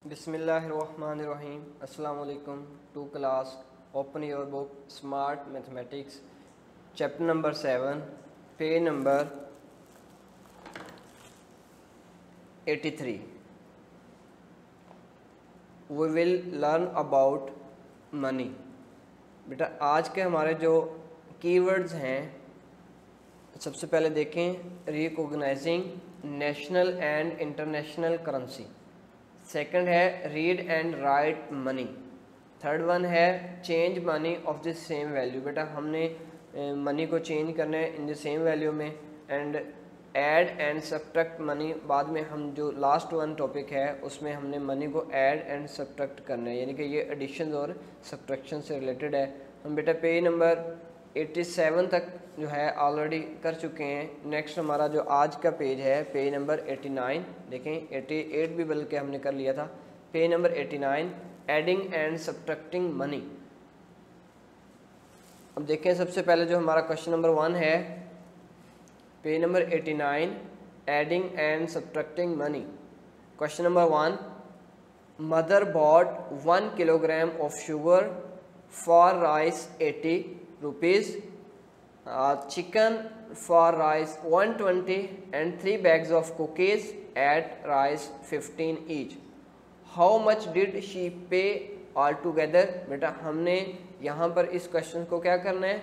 बिस्मिल्लाहिर्रहमानिर्रहीम। अस्सलाम वालेकुम to class. Open your book smart mathematics chapter number 7 page number 83। We will learn about money. बेटा आज के हमारे जो कीवर्ड्स हैं, सबसे पहले देखें recognizing national and international currency. Second है read and write money. Third one है change money of the same value. बेटा हमने मनी को चेंज करना है इन द सेम वैल्यू में। And add and subtract money, बाद में हम जो लास्ट वन टॉपिक है उसमें हमने मनी को ऐड एंड सब्ट्रैक्ट करना है, यानी कि ये एडिशन और सब्ट्रैक्शन से रिलेटेड है। हम बेटा पेज नंबर 87 तक जो है ऑलरेडी कर चुके हैं। नेक्स्ट हमारा जो आज का पेज है पेज नंबर 89, देखें 88 भी बल्कि हमने कर लिया था। Page number 89 adding and subtracting money. अब देखें सबसे पहले जो हमारा क्वेश्चन नंबर 1 है page number 89 adding and subtracting money. Question number 1, mother bought 1 kilogram of sugar for rice 80 rupees, chicken for rice 120 and 3 bags of cookies at rice 15 each. How much did she pay altogether? बेटा हमने यहाँ पर इस question को क्या करना है,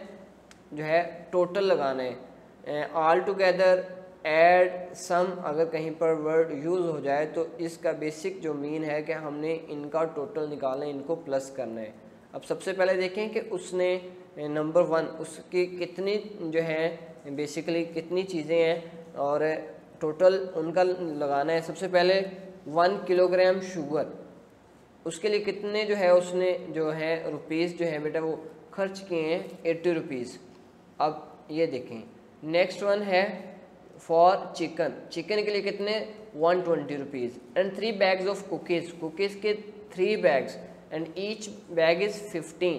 जो है टोटल लगाना है। ऑल टुगेदर, एड, सम, अगर कहीं पर वर्ड यूज़ हो जाए तो इसका बेसिक जो मीन है कि हमने इनका टोटल निकालना है, इनको प्लस करना है। अब सबसे पहले देखें कि उसने नंबर 1 उसकी कितनी जो है बेसिकली कितनी चीज़ें हैं और टोटल उनका लगाना है। सबसे पहले 1 किलोग्राम शुगर, उसके लिए कितने जो है उसने जो है रुपीज़ जो है बेटा वो खर्च किए हैं 80 रुपीज़। अब ये देखें नेक्स्ट वन है फॉर चिकन, चिकन के लिए कितने 120 rupees. And 3 bags of cookies, cookies के 3 bags and each bag is 15।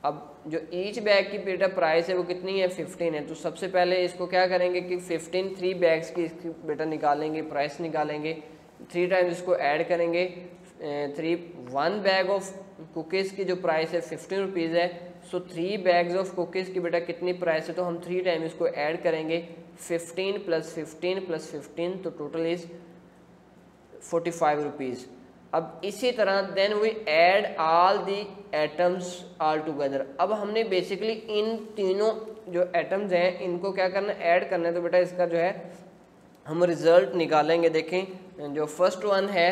अब जो ईच बैग की बेटा प्राइस है वो कितनी है 15 है। तो सबसे पहले इसको क्या करेंगे कि 15 3 बैग्स की इसकी बेटा निकालेंगे, प्राइस निकालेंगे, 3 टाइम्स इसको ऐड करेंगे। 1 बैग ऑफ कुकीज़ की जो प्राइस है 15 रुपीज़ है। सो 3 बैग्स ऑफ कुकीज़ की बेटा कितनी प्राइस है, तो हम 3 टाइम्स इसको ऐड करेंगे 15 + 15 + 15, तो टोटल इज़ 45 रुपीज़। अब इसी तरह then we add all the items all together. अब हमने बेसिकली इन तीनों जो एटम्स हैं इनको क्या करना है, ऐड करना है। तो बेटा इसका जो है हम रिज़ल्ट निकालेंगे। देखें जो फर्स्ट वन है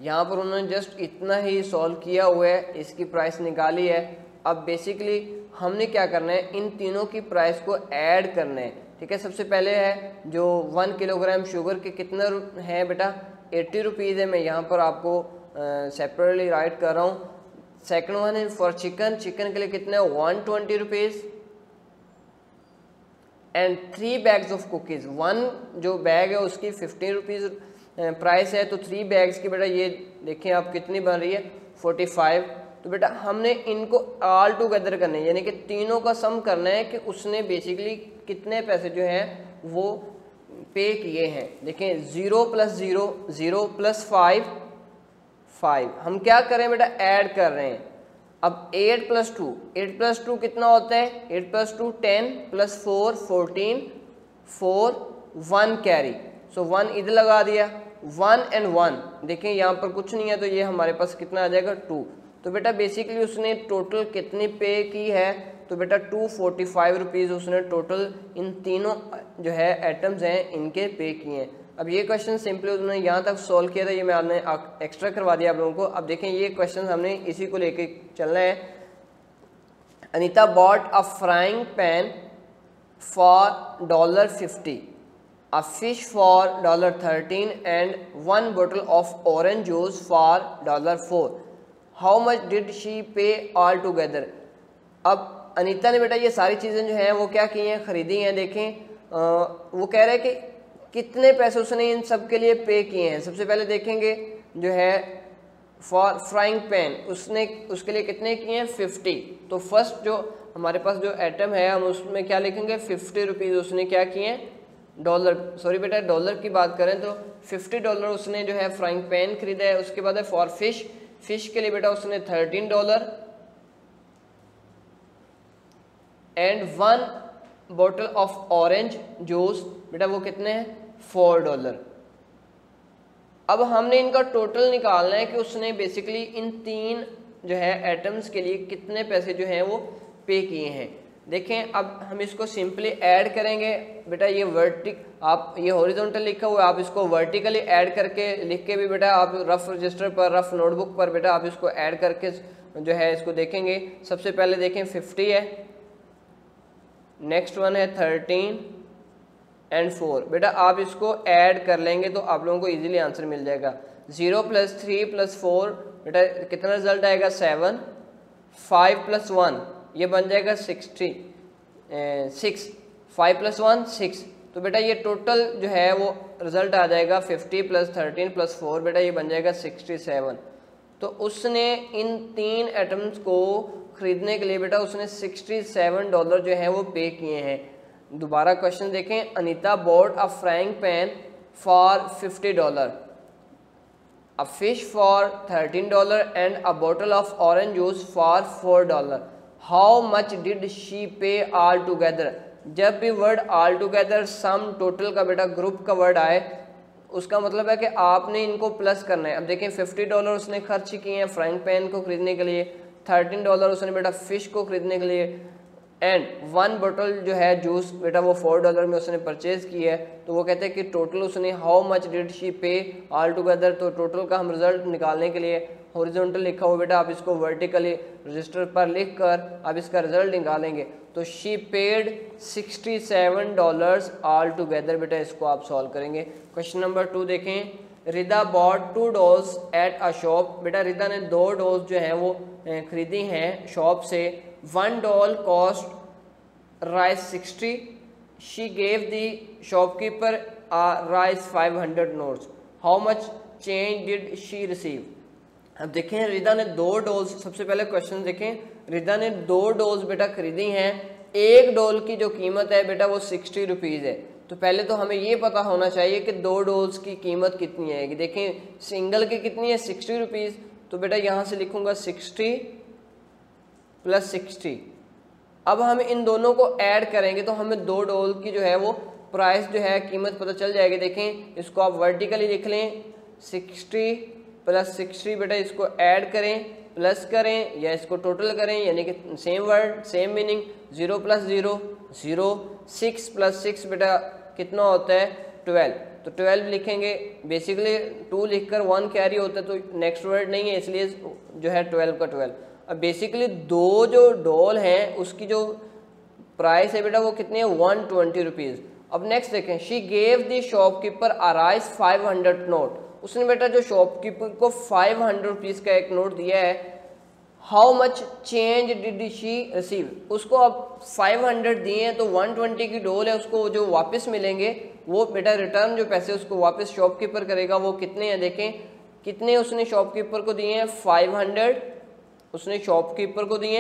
यहाँ पर उन्होंने जस्ट इतना ही सॉल्व किया हुआ है, इसकी प्राइस निकाली है। अब बेसिकली हमने क्या करना है, इन तीनों की प्राइस को ऐड करना है। ठीक है, सबसे पहले है जो 1 किलोग्राम शुगर के कितना है बेटा 80 रुपीज़ है। मैं यहाँ पर आपको सेपरेटली राइट कर रहा हूँ। सेकंड वन है फॉर चिकन, चिकन के लिए कितने 120 rupees. And 3 bags of cookies, 1 जो बैग है उसकी 15 रुपीज़ प्राइस है। तो 3 बैग्स की बेटा ये देखें आप कितनी बन रही है 45। तो बेटा हमने इनको ऑल टुगेदर करना है, यानी कि तीनों का सम करना है कि उसने बेसिकली कितने पैसे जो हैं वो पे किए हैं। देखें 0 + 0 0 + 5 5। हम क्या करें बेटा ऐड कर रहे हैं। अब 8 + 2 8 + 2 कितना होता है 8 + 2 10 + 4 14 4 1 कैरी। सो 1 इधर लगा दिया, 1 and 1 देखें यहाँ पर कुछ नहीं है तो ये हमारे पास कितना आ जाएगा 2। तो बेटा बेसिकली उसने टोटल कितनी पे की है, तो बेटा 245 रुपीज़ उसने टोटल इन तीनों जो है एटम्स हैं इनके पे किए हैं। अब ये क्वेश्चन सिंपली उन्होंने यहाँ तक सॉल्व किया था, ये मैं आपने एक्स्ट्रा करवा दिया आप लोगों को। अब देखें ये क्वेश्चन हमने इसी को लेके चलना है। Anita bought a frying pan for $50, a fish for $13 and 1 bottle of orange juice for $4। How much did she पे ऑल टुगेदर। अब अनीता ने बेटा ये सारी चीज़ें जो हैं वो क्या की हैं, ख़रीदी हैं। देखें वो कह रहे हैं कि कितने पैसे उसने इन सब के लिए पे किए हैं। सबसे पहले देखेंगे जो है फॉर फ्राइंग पैन उसने उसके लिए कितने किए हैं 50। तो फर्स्ट जो हमारे पास जो एटम है हम उसमें क्या लिखेंगे 50 रुपीज़ उसने क्या किए हैं डॉलर, सॉरी बेटा डॉलर की बात करें तो $50 उसने जो है फ्राइंग पैन खरीदा है। उसके बाद है फॉर फिश, फिश के लिए बेटा उसने $13 and 1 bottle of orange juice, बेटा वो कितने हैं $4। अब हमने इनका टोटल निकालना है कि उसने बेसिकली इन 3 जो है आइटम्स के लिए कितने पैसे जो हैं वो पे किए हैं। देखें अब हम इसको सिंपली ऐड करेंगे। बेटा ये आप ये हॉरिजॉन्टल लिखा हुआ है, आप इसको वर्टिकली ऐड करके लिख के भी बेटा आप रफ रजिस्टर पर, रफ नोटबुक पर बेटा आप इसको ऐड करके जो है इसको देखेंगे। सबसे पहले देखें 50 है, नेक्स्ट वन है 13 एंड 4। बेटा आप इसको ऐड कर लेंगे तो आप लोगों को इजीली आंसर मिल जाएगा। 0 + 3 + 4 बेटा कितना रिजल्ट आएगा 7, 5 + 1 ये बन जाएगा 6, 5 + 1 6। तो बेटा ये टोटल जो है वो रिजल्ट आ जाएगा 50 + 13 + 4 बेटा ये बन जाएगा 67। तो उसने इन 3 आइटम्स को खरीदने के लिए बेटा उसने $67 जो है वो पे किए हैं। दोबारा क्वेश्चन देखें, Anita bought a frying pan for $50, a fish for $13 and a bottle of orange juice for $4। How much did she पे ऑल टुगेदर। जब भी word all together sum total का बेटा ग्रुप का वर्ड आए उसका मतलब है कि आपने इनको प्लस करना है। अब देखें $50 उसने खर्च किए हैं फ्राइंग पैन को खरीदने के लिए, $13 उसने बेटा फिश को खरीदने के लिए एंड 1 बोतल जो है जूस बेटा वो $4 में उसने परचेज की है। तो वो कहते हैं कि टोटल उसने हाउ मच डिड शी पे ऑल टुगेदर। तो टोटल का हम रिजल्ट निकालने के लिए हॉरिजॉन्टल लिखा हुआ बेटा आप इसको वर्टिकली रजिस्टर पर लिख कर आप इसका रिजल्ट निकालेंगे। तो शी पेड $67 ऑल टुगेदर। बेटा इसको आप सॉल्व करेंगे। क्वेश्चन नंबर 2 देखें, Rida bought 2 dolls at a shop. बेटा रिदा ने 2 डॉल्स जो हैं वो खरीदी हैं शॉप से। 1 doll cost rice 60, she gave the shopkeeper rice 500 notes, how much change did she receive. अब देखें रिदा ने 2 डॉल्स, सबसे पहले क्वेश्चन देखें, रिदा ने 2 डॉल्स बेटा खरीदी हैं। 1 डॉल की जो कीमत है बेटा वो 60 रुपीज़ है। तो पहले तो हमें ये पता होना चाहिए कि 2 डॉल्स की कीमत कितनी आएगी। देखें सिंगल की कितनी है 60 रुपीज़, तो बेटा यहाँ से लिखूंगा 60 + 60। अब हम इन दोनों को ऐड करेंगे तो हमें 2 डॉल की जो है वो प्राइस जो है कीमत पता चल जाएगी। देखें इसको आप वर्टिकली लिख लें, 60 + 60 बेटा इसको ऐड करें, प्लस करें या इसको टोटल करें, यानी कि सेम वर्ड सेम मीनिंग। 0 + 0 0, 6 + 6 बेटा कितना होता है 12। तो 12 लिखेंगे, बेसिकली 2 लिखकर 1 कैरी होता है तो नेक्स्ट वर्ड नहीं है, इसलिए जो है 12 का 12। अब बेसिकली 2 जो डॉल हैं उसकी जो प्राइस है बेटा वो कितनी है 120 रुपीज़। अब नेक्स्ट देखें, she gave the shopkeeper a rice 500 note. उसने बेटा जो शॉपकीपर को 500 रुपीज़ का एक नोट दिया है। How much change did she receive, उसको अब 500 दिए हैं तो 120 की डॉल है, उसको जो वापस मिलेंगे वो बेटा रिटर्न जो पैसे उसको वापस शॉपकीपर करेगा वो कितने हैं। देखें कितने उसने शॉपकीपर को दिए हैं 500 उसने शॉपकीपर को दिए।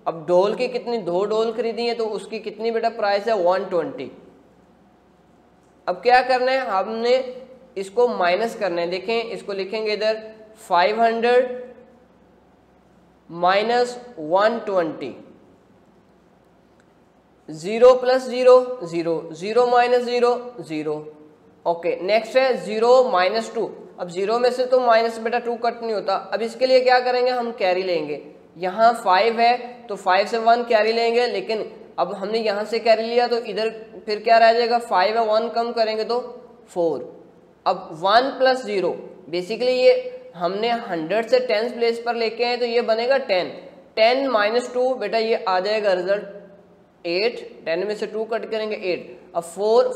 अब डॉल की कितनी 2 डॉल खरीदी है तो उसकी कितनी बेटा प्राइस है 120। अब क्या करना है, हमने इसको माइनस करना है। देखें इसको लिखेंगे इधर 500 - 120, 0 + 0 0, 0 - 0 0। ओके नेक्स्ट है 0 - 2। अब 0 में से तो माइनस बेटा 2 कट नहीं होता। अब इसके लिए क्या करेंगे, हम कैरी लेंगे। यहाँ 5 है तो 5 से 1 कैरी लेंगे, लेकिन अब हमने यहाँ से कैरी लिया तो इधर फिर क्या रह जाएगा 5 है, 1 कम करेंगे तो 4। अब 1 + 0 बेसिकली ये हमने 100 से 10th प्लेस पर लेके आए तो ये बनेगा 10। 10 - 2 बेटा ये आ जाएगा रिजल्ट 8। 10 में से 2 कट करेंगे 8। अब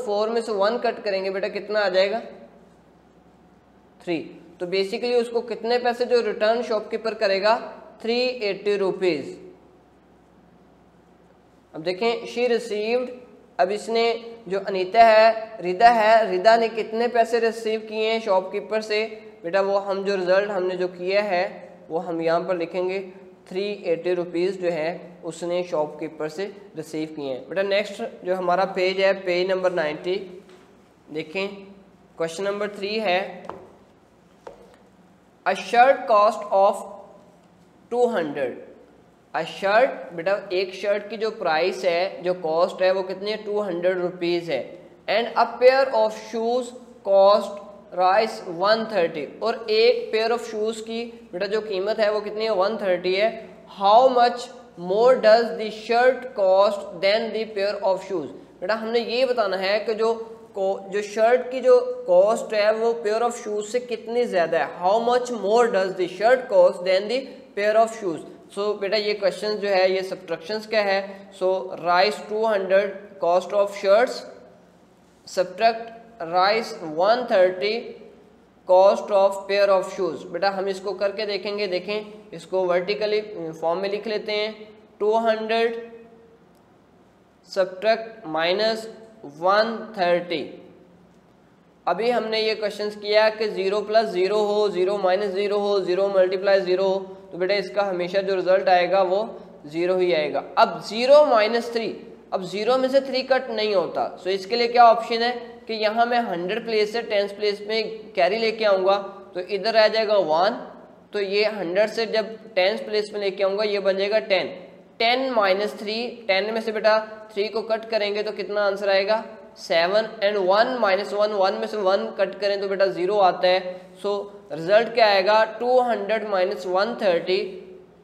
4 में से 1 कट करेंगे बेटा कितना आ जाएगा 3। तो बेसिकली उसको कितने पैसे जो रिटर्न शॉपकीपर करेगा 380 रुपीज़। अब देखें शी रिसीव्ड, अब इसने जो अनीता है रिदा ने कितने पैसे रिसीव किए हैं शॉपकीपर से। बेटा वो हम जो रिज़ल्ट हमने जो किया है वो हम यहाँ पर लिखेंगे 380 रुपीज़ जो है उसने शॉपकीपर से रिसीव किए हैं। बेटा नेक्स्ट जो हमारा पेज है पेज नंबर 90, देखें क्वेश्चन नंबर 3 है, a shirt cost of 200। A shirt, बेटा एक शर्ट की जो प्राइस है, जो कॉस्ट है वो कितनी है, 200 रुपीज़ है। And a pair of shoes cost rice 130, और एक पेयर ऑफ शूज़ की बेटा जो कीमत है वो कितनी है, 130 है। How much more does the shirt cost than the pair of shoes. बेटा हमने ये बताना है कि जो शर्ट की जो कॉस्ट है वो पेयर ऑफ शूज़ से कितनी ज़्यादा है। How much more does the shirt cost than the pair of shoes. So बेटा ये क्वेश्चन जो है ये सब्ट्रैक्शंस का है। So rice 200 cost of shirts, subtract rice 130 cost of pair of shoes. बेटा हम इसको करके देखेंगे। देखें इसको वर्टिकली फॉर्म में लिख लेते हैं, 200 सब्ट्रैक्ट माइनस 130। अभी हमने ये क्वेश्चन किया कि 0 + 0 हो, 0 - 0 हो, 0 × 0 हो, तो बेटा इसका हमेशा जो रिजल्ट आएगा वो 0 ही आएगा। अब 0 - 3, अब 0 में से 3 कट नहीं होता। सो इसके लिए क्या ऑप्शन है कि यहाँ मैं 100 प्लेस से 10 प्लेस में कैरी लेके आऊँगा, तो इधर आ जाएगा 1, तो ये 100 से जब 10 प्लेस में लेके आऊँगा ये बन जाएगा 10। 10 - 3, 10 में से बेटा 3 को कट करेंगे तो कितना आंसर आएगा, 7। एंड 1 - 1, 1 में से 1 कट करें तो बेटा 0 आता है। सो रिजल्ट क्या आएगा, 200 - 130,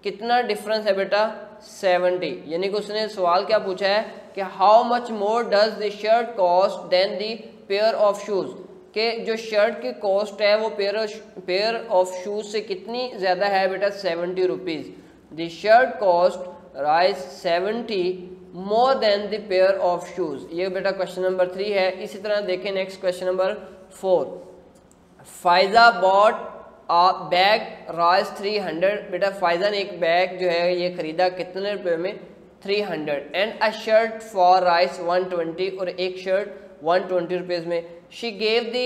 कितना डिफरेंस है बेटा, 70। यानी कि उसने सवाल क्या पूछा है कि how much more does the shirt cost than the pair of shoes, कि जो शर्ट की कॉस्ट है वो पेयर ऑफ शूज़ से कितनी ज़्यादा है बेटा, 70 rupees. The shirt cost rise 70 more than the pair of shoes. ये बेटा क्वेश्चन नंबर 3 है। इसी तरह देखें next question number 4। Faiza bought a bag rise 300। बेटा फायजा ने एक बैग जो है ये खरीदा कितने रुपए में, 300। And a shirt for rice 120, और एक शर्ट 120 रुपीज़ में। She gave the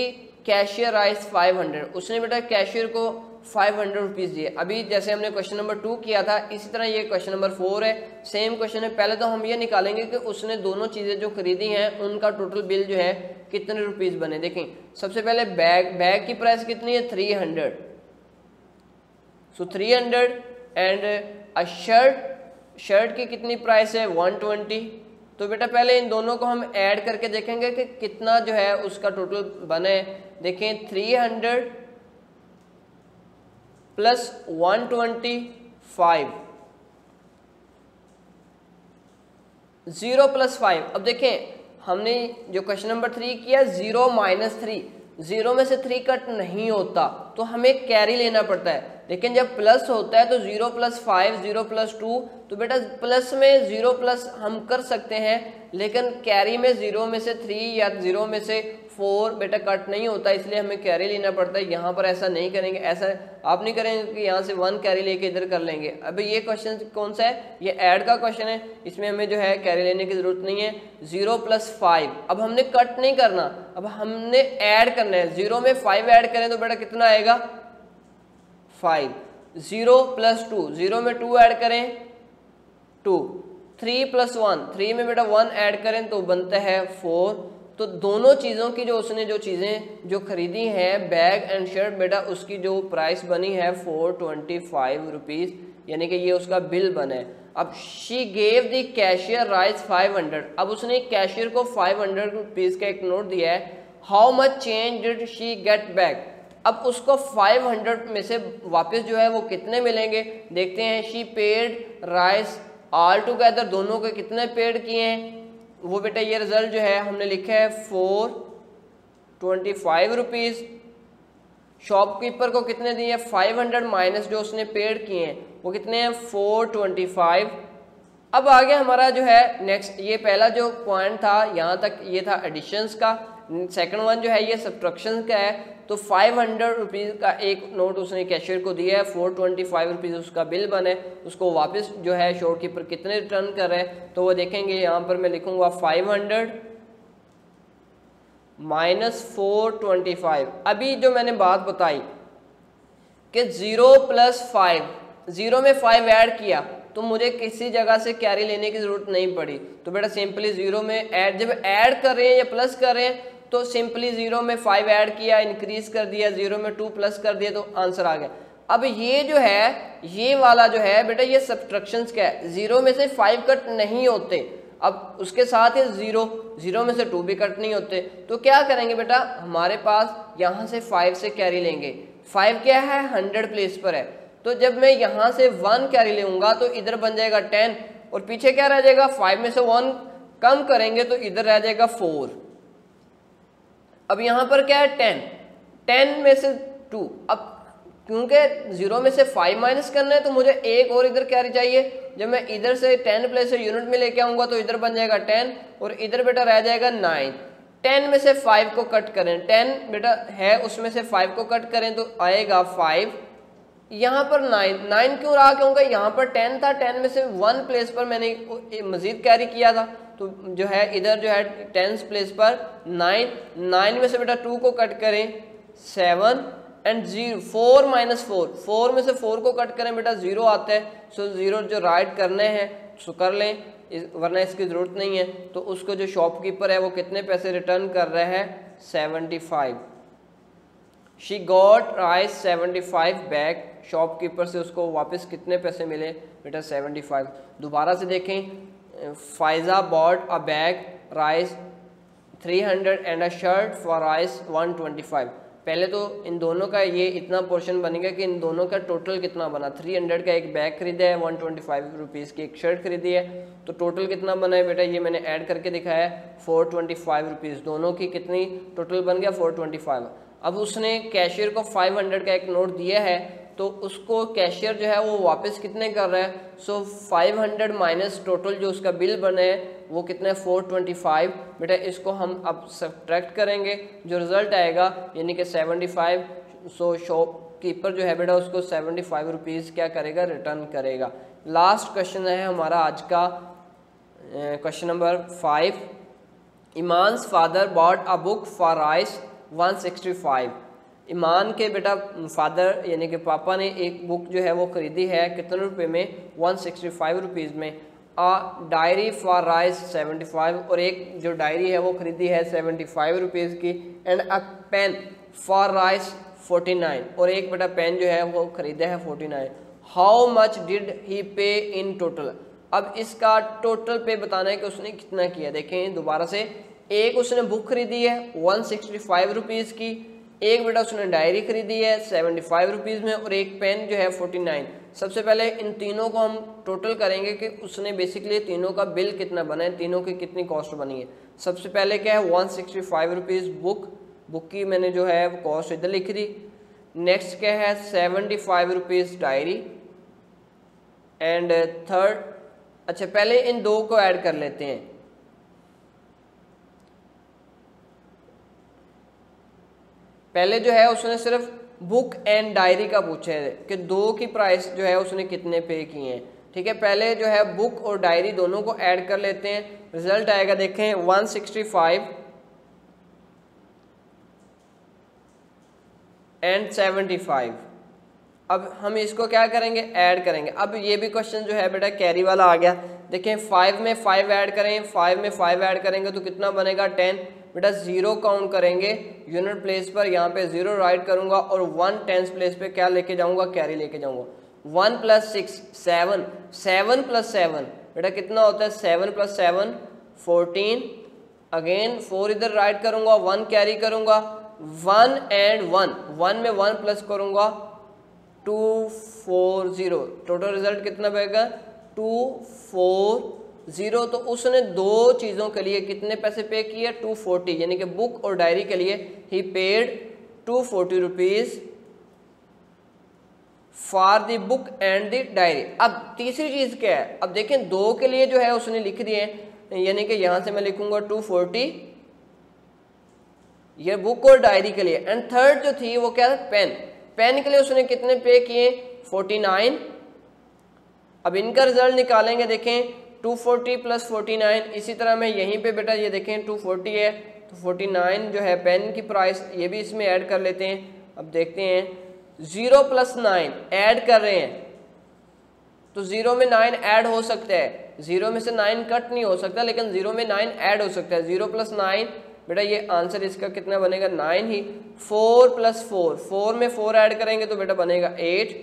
cashier rice 500, उसने बेटा कैशियर को 500 रुपीज़ दिए। अभी जैसे हमने क्वेश्चन नंबर 2 किया था, इसी तरह ये क्वेश्चन नंबर 4 है, सेम क्वेश्चन है। पहले तो हम ये निकालेंगे कि उसने दोनों चीज़ें जो खरीदी हैं उनका टोटल बिल जो है कितने रुपीज़ बने। देखें सबसे पहले बैग की प्राइस कितनी है, 300। सो 300 एंड अ शर्ट की कितनी प्राइस है, 120। तो बेटा पहले इन दोनों को हम ऐड करके देखेंगे कि कितना जो है उसका टोटल बने। देखें 300 + 125, 0 + 5। अब देखें हमने जो क्वेश्चन नंबर 3 किया, 0 - 3, 0 में से 3 कट नहीं होता तो हमें कैरी लेना पड़ता है। लेकिन जब प्लस होता है तो 0 + 5, 0 + 2, तो बेटा प्लस में 0 प्लस हम कर सकते हैं, लेकिन कैरी में 0 में से 3 या 0 में से 4 बेटा कट नहीं होता, इसलिए हमें कैरी लेना पड़ता है। यहाँ पर ऐसा नहीं करेंगे, ऐसा आप नहीं करेंगे कि यहाँ से 1 कैरी लेके इधर कर लेंगे। अभी ये क्वेश्चन कौन सा है, ये ऐड का क्वेश्चन है, इसमें हमें जो है कैरी लेने की ज़रूरत नहीं है। 0 + 5, अब हमने कट नहीं करना, अब हमने ऐड करना है। 0 में 5 ऐड करें तो बेटा कितना आएगा, 5। 0 + 2, 0 में 2 ऐड करें 2। 3 + 1, 3 में बेटा 1 ऐड करें तो बनता है 4। तो दोनों चीज़ों की जो उसने जो चीज़ें जो खरीदी हैं बैग एंड शर्ट, बेटा उसकी जो प्राइस बनी है 425 रुपीज़, यानी कि ये उसका बिल बना है। अब she gave the cashier rice 500, अब उसने कैशियर को 500 रुपीज़ का एक नोट दिया है। How much change did she get back, अब उसको 500 में से वापस जो है वो कितने मिलेंगे, देखते हैं। She paid rice all together, दोनों के कितने पेड किए हैं, वो बेटा ये रिजल्ट जो है हमने लिखा है 425 रुपीज़। शॉपकीपर को कितने दिए, 500 माइनस जो उसने पेड किए हैं वो कितने हैं, 425। अब आगे हमारा जो है नेक्स्ट, ये पहला जो पॉइंट था यहाँ तक ये था एडिशंस का। सेकंड वन जो है ये सब्ट्रैक्शन का है। तो 500 रुपीज़ का एक नोट उसने कैशियर को दिया है, 425 रुपीज़ उसका बिल बने, उसको वापस जो है शॉपकीपर कितने रिटर्न कर रहे हैं, तो वो देखेंगे। यहाँ पर मैं लिखूँगा 500 माइनस 425। अभी जो मैंने बात बताई कि 0 + 5, 0 में 5 ऐड किया तो मुझे किसी जगह से कैरी लेने की ज़रूरत नहीं पड़ी। तो बेटा सिंपली 0 में ऐड, जब ऐड कर रहे हैं या प्लस कर रहे हैं तो सिंपली 0 में 5 ऐड किया, इंक्रीज कर दिया, 0 में 2 प्लस कर दिया, तो आंसर आ गया। अब ये जो है, ये वाला जो है बेटा, ये सब्ट्रैक्शंस क्या है, 0 में से 5 कट नहीं होते, अब उसके साथ ही 0 में से 2 भी कट नहीं होते, तो क्या करेंगे बेटा, हमारे पास यहाँ से 5 से कैरी लेंगे। 5 क्या है, 100 प्लेस पर है, तो जब मैं यहाँ से 1 कैरी लूंगा तो इधर बन जाएगा 10, और पीछे क्या रह जाएगा, 5 में से 1 कम करेंगे तो इधर रह जाएगा 4। अब यहाँ पर क्या है, 10 में से 2, अब क्योंकि 0 में से 5 माइनस करना है तो मुझे एक और इधर कैरी चाहिए। जब मैं इधर से 10 प्लेस से यूनिट में लेके आऊंगा तो इधर बन जाएगा 10 और इधर बेटा रह जाएगा 9। 10 में से 5 को कट करें, 10 बेटा है उसमें से 5 को कट करें तो आएगा 5, यहाँ पर 9 क्यों रहा, क्योंकि यहाँ पर 10 था, 10 में से 1 प्लेस पर मैंने मजीद कैरी किया था, तो जो है इधर जो है 10 प्लेस पर 9 में से बेटा 2 को कट करें 7 एंड 4 माइनस 4 में से 4 को कट करें बेटा 0 आता है, सो 0 जो राइट करने हैं सो कर लें, वरना इसकी ज़रूरत नहीं है। तो उसको जो शॉपकीपर है वो कितने पैसे रिटर्न कर रहा है, 75। She got rice 75 bag, shopkeeper से उसको वापस कितने पैसे मिले बेटा, 75। दोबारा से देखें, Faiza bought a bag rice 300 and a shirt for rice 125। पहले तो इन दोनों का ये इतना पोर्शन बनेगा कि इन दोनों का टोटल कितना बना, 300 का एक बैग खरीदा है, 125 रुपीज़ की एक शर्ट खरीदी है, तो टोटल कितना बना है बेटा, ये मैंने ऐड करके दिखाया है 425 रुपीज़, दोनों की कितनी टोटल बन गया 425। अब उसने कैशियर को 500 का एक नोट दिया है, तो उसको कैशियर जो है वो वापस कितने कर रहा है, सो 500 माइनस टोटल जो उसका बिल बने है वो कितना है 425। बेटा इसको हम अब सब्ट्रैक्ट करेंगे, जो रिजल्ट आएगा यानी कि 75, सो शॉपकीपर जो है बेटा उसको 75 रुपीज़ क्या करेगा, रिटर्न करेगा। लास्ट क्वेश्चन है हमारा आज का, question number 5। Iman's father bought a book for rice 165। Iman के बेटा फादर यानी कि पापा ने एक बुक जो है वो ख़रीदी है, कितने रुपए में, 165 रुपीज़ में। अ डायरी फॉर राइस 75, और एक जो डायरी है वो ख़रीदी है 75 रुपीज़ की। And a pen for rice 49, और एक बेटा पेन जो है वो ख़रीदा है 49। हाउ मच डिड ही पे इन टोटल, अब इसका टोटल पे बताना है कि उसने कितना किया। देखें दोबारा से, एक उसने बुक खरीदी है 165 रुपीज़ की, एक बेटा उसने डायरी खरीदी है 75 रुपीज़ में, और एक पेन जो है 49। सबसे पहले इन तीनों को हम टोटल करेंगे कि उसने बेसिकली तीनों का बिल कितना बना है, तीनों की कितनी कॉस्ट बनी है। सबसे पहले क्या है 165 रुपीज़ बुक की मैंने जो है वो कॉस्ट इधर लिख दी। नेक्स्ट क्या है 75 रुपीज़ डायरी, एंड थर्ड, अच्छा पहले इन दो को ऐड कर लेते हैं। पहले जो है उसने सिर्फ बुक एंड डायरी का पूछा है कि दो की प्राइस जो है उसने कितने पे किए हैं, ठीक है। पहले जो है बुक और डायरी दोनों को ऐड कर लेते हैं, रिजल्ट आएगा देखें 165 एंड 75। अब हम इसको क्या करेंगे, ऐड करेंगे। अब ये भी क्वेश्चन जो है बेटा कैरी वाला आ गया। देखें 5 में 5 ऐड करें, 5 में 5 ऐड करेंगे तो कितना बनेगा 10। बेटा 0 काउंट करेंगे यूनिट प्लेस पर, यहाँ पे 0 राइट करूंगा और 1 टेंस प्लेस पे क्या लेके जाऊंगा, कैरी लेके जाऊंगा। 1 + 6 7, 7 + 7 बेटा कितना होता है, 7 + 7 14। अगेन 4 इधर राइट करूंगा, 1 कैरी करूंगा, 1 एंड 1 में 1 प्लस करूंगा 240। टोटल रिजल्ट कितना बनेगा 240। तो उसने दो चीज़ों के लिए कितने पैसे पे किए 240, यानी कि बुक और डायरी के लिए ही paid 240 rupees for the book and the diary. अब तीसरी चीज़ क्या है, अब देखें दो के लिए जो है उसने लिख दिए, यानी कि यहाँ से मैं लिखूंगा 240 ये बुक और डायरी के लिए। एंड थर्ड जो थी वो क्या है, पेन के लिए उसने कितने पे किए 49। अब इनका रिजल्ट निकालेंगे, देखें 240 + 49। इसी तरह मैं यहीं पे बेटा ये देखें 240 है तो 49 जो है पेन की प्राइस, ये भी इसमें ऐड कर लेते हैं। अब देखते हैं 0 + 9 ऐड कर रहे हैं तो 0 में 9 ऐड हो सकता है, 0 में से 9 कट नहीं हो सकता, लेकिन 0 में 9 ऐड हो सकता है। 0 + 9 बेटा ये आंसर इसका कितना बनेगा 9 ही। 4 + 4, 4 में 4 ऐड करेंगे तो बेटा बनेगा 8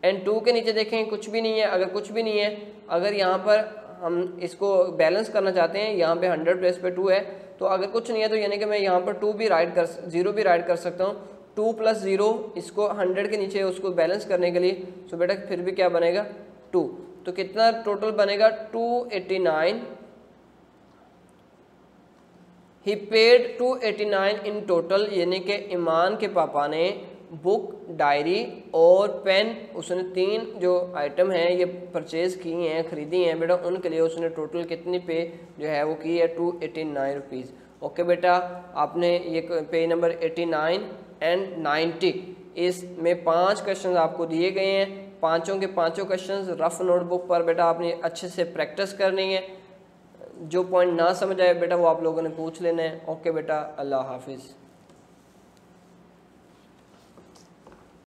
एंड 2 के नीचे देखेंगे कुछ भी नहीं है। अगर कुछ भी नहीं है, अगर यहाँ पर हम इसको बैलेंस करना चाहते हैं, यहाँ पे 100 प्लेस पे 2 है, तो अगर कुछ नहीं है तो यानी कि मैं यहाँ पर 0 भी राइट कर सकता हूँ। 2 + 0 इसको 100 के नीचे उसको बैलेंस करने के लिए, तो बेटा फिर भी क्या बनेगा 2। तो कितना टोटल बनेगा 289। ही पेड 289 इन टोटल, यानी कि ईमान के पापा ने बुक, डायरी और पेन, उसने 3 जो आइटम हैं ये परचेज़ की हैं, ख़रीदी हैं बेटा, उनके लिए उसने टोटल कितनी पे जो है वो की है 289 रुपीज़। ओके बेटा, आपने ये पे नंबर 89 एंड 90 इसमें 5 क्वेश्चन आपको दिए गए हैं। पाँचों के पाँचों क्वेश्चन रफ नोटबुक पर बेटा आपने अच्छे से प्रैक्टिस करनी है। जो पॉइंट ना समझ आए बेटा वो आप लोगों ने पूछ लेना है। ओके बेटा, अल्लाह हाफिज़।